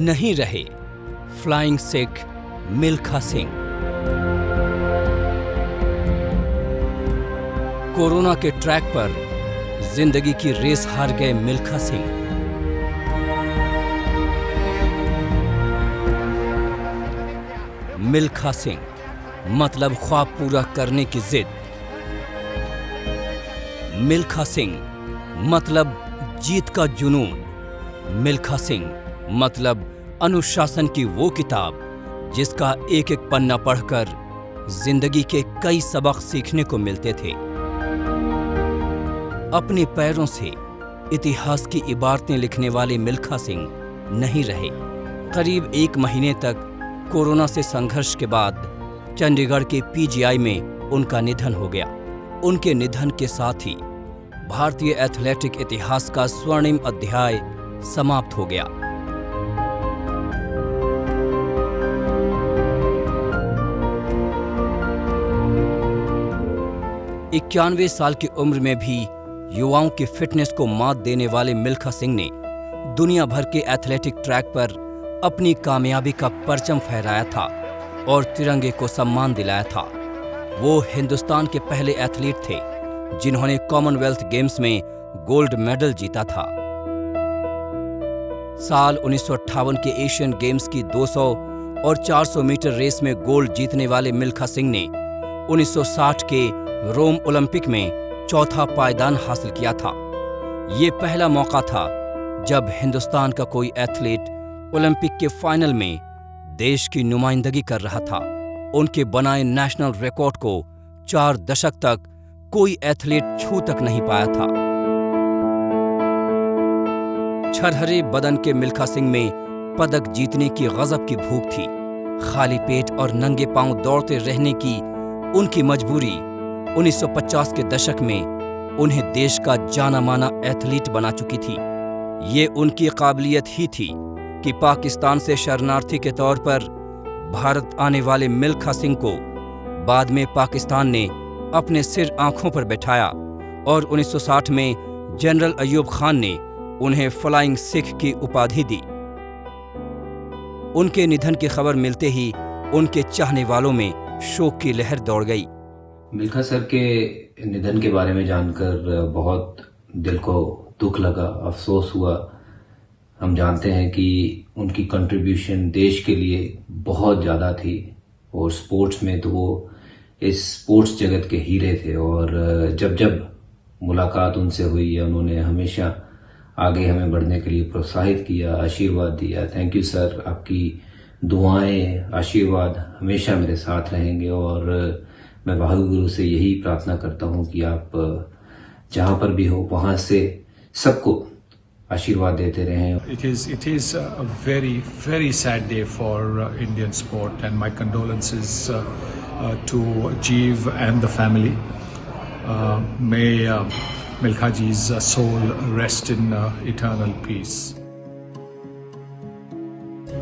नहीं रहे flying Sikh Milkha Singh. Corona के ट्रैक पर जिंदगी की रेस हार गए मिल्खा सिंह। मिल्खा सिंह मतलब ख्वाब पूरा करने की जिद। मिल्खा सिंह मतलब जीत का जुनून। मिल्खा सिंह मतलब अनुशासन की वो किताब जिसका एक एक पन्ना पढ़कर जिंदगी के कई सबक सीखने को मिलते थे। अपने पैरों से इतिहास की इबारतें लिखने वाले मिल्खा सिंह नहीं रहे। करीब 1 महीने तक कोरोना से संघर्ष के बाद चंडीगढ़ के पीजीआई में उनका निधन हो गया। उनके निधन के साथ ही भारतीय एथलेटिक इतिहास का स्वर्णिम अध्याय समाप्त हो गया। इक्यानवे साल की उम्र में भी युवाओं की फिटनेस को मात देने वाले मिल्खा सिंह ने दुनिया भर के एथलेटिक ट्रैक पर अपनी कामयाबी का परचम फहराया था और तिरंगे को सम्मान दिलाया था। वो हिंदुस्तान के पहले एथलीट थे जिन्होंने कॉमनवेल्थ गेम्स में गोल्ड मेडल जीता था। साल 1958 के एशियन गेम्स की 200 और 400 मीटर रेस में गोल्ड जीतने वाले मिल्खा सिंह ने 1960 के रोम ओलंपिक में चौथा पायदान हासिल किया था। ये पहला मौका था जब हिंदुस्तान का कोई एथलीट ओलंपिक के फाइनल में देश की नुमाइंदगी कर रहा था। उनके बनाए नेशनल रिकॉर्ड को 4 दशक तक कोई एथलीट छू तक नहीं पाया था। छरहरे बदन के मिल्खा सिंह में पदक जीतने की गजब की भूख थी। खाली पेट और नंगे पांव दौड़ते रहने की उनकी मजबूरी 1950 के दशक में उन्हें देश का जाना माना एथलीट बना चुकी थी। ये उनकी काबिलियत ही थी कि पाकिस्तान से शरणार्थी के तौर पर भारत आने वाले मिल्खा सिंह को बाद में पाकिस्तान ने अपने सिर आंखों पर बैठाया और 1960 में जनरल अयूब खान ने उन्हें फ्लाइंग सिख की उपाधि दी। उनके निधन की खबर मिलते ही उनके चाहने वालों में शोक की लहर दौड़ गई। मिल्खा सर के निधन के बारे में जानकर बहुत दिल को दुख लगा, अफसोस हुआ। हम जानते हैं कि उनकी कंट्रीब्यूशन देश के लिए बहुत ज़्यादा थी और स्पोर्ट्स में तो वो इस स्पोर्ट्स जगत के हीरे थे। और जब जब मुलाकात उनसे हुई है उन्होंने हमेशा आगे हमें बढ़ने के लिए प्रोत्साहित किया, आशीर्वाद दिया। थैंक यू सर, आपकी दुआएं, आशीर्वाद हमेशा मेरे साथ रहेंगे और मैं वाहिगुरु से यही प्रार्थना करता हूँ कि आप जहाँ पर भी हो वहाँ से सबको आशीर्वाद देते रहें। It is a very sad day for Indian sport and my condolences to Jeev and the family. May Milkha ji's soul rest in eternal peace.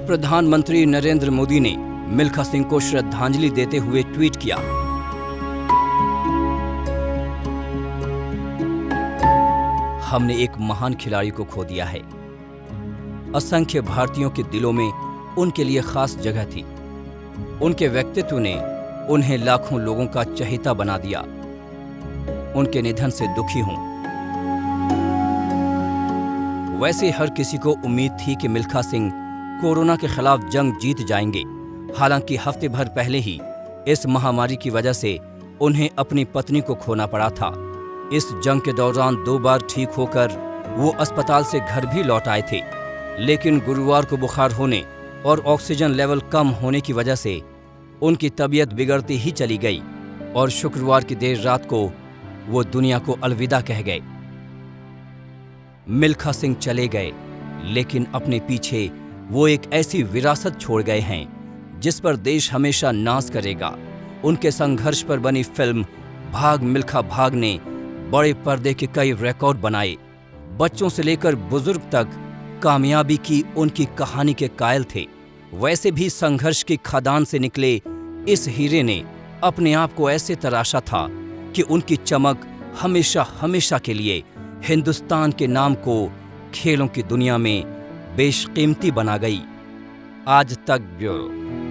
प्रधानमंत्री नरेंद्र मोदी ने मिल्खा सिंह को श्रद्धांजलि देते हुए ट्वीट किया, हमने एक महान खिलाड़ी को खो दिया है। असंख्य भारतीयों के दिलों में उनके लिए खास जगह थी। उनके व्यक्तित्व ने उन्हें लाखों लोगों का चहेता बना दिया। उनके निधन से दुखी हूं। वैसे हर किसी को उम्मीद थी कि मिल्खा सिंह कोरोना के खिलाफ जंग जीत जाएंगे। हालांकि हफ्ते भर पहले ही इस महामारी की वजह से उन्हें अपनी पत्नी को खोना पड़ा था। इस जंग के दौरान 2 बार ठीक होकर वो अस्पताल से घर भी लौट आए थे, लेकिन गुरुवार को बुखार होने और ऑक्सीजन लेवल कम होने की वजह से उनकी तबीयत बिगड़ती ही चली गई और शुक्रवार की देर रात को वो दुनिया को अलविदा कह गए। मिल्खा सिंह चले गए, लेकिन अपने पीछे वो एक ऐसी विरासत छोड़ गए हैं जिस पर देश हमेशा नाज करेगा। उनके संघर्ष पर बनी फिल्म भाग मिल्खा भाग ने बड़े पर्दे के कई रिकॉर्ड बनाए। बच्चों से लेकर बुजुर्ग तक कामयाबी की उनकी कहानी के कायल थे। वैसे भी संघर्ष की खदान से निकले इस हीरे ने अपने आप को ऐसे तराशा था कि उनकी चमक हमेशा हमेशा के लिए हिंदुस्तान के नाम को खेलों की दुनिया में बेशकीमती बना गई। आज तक ब्यूरो।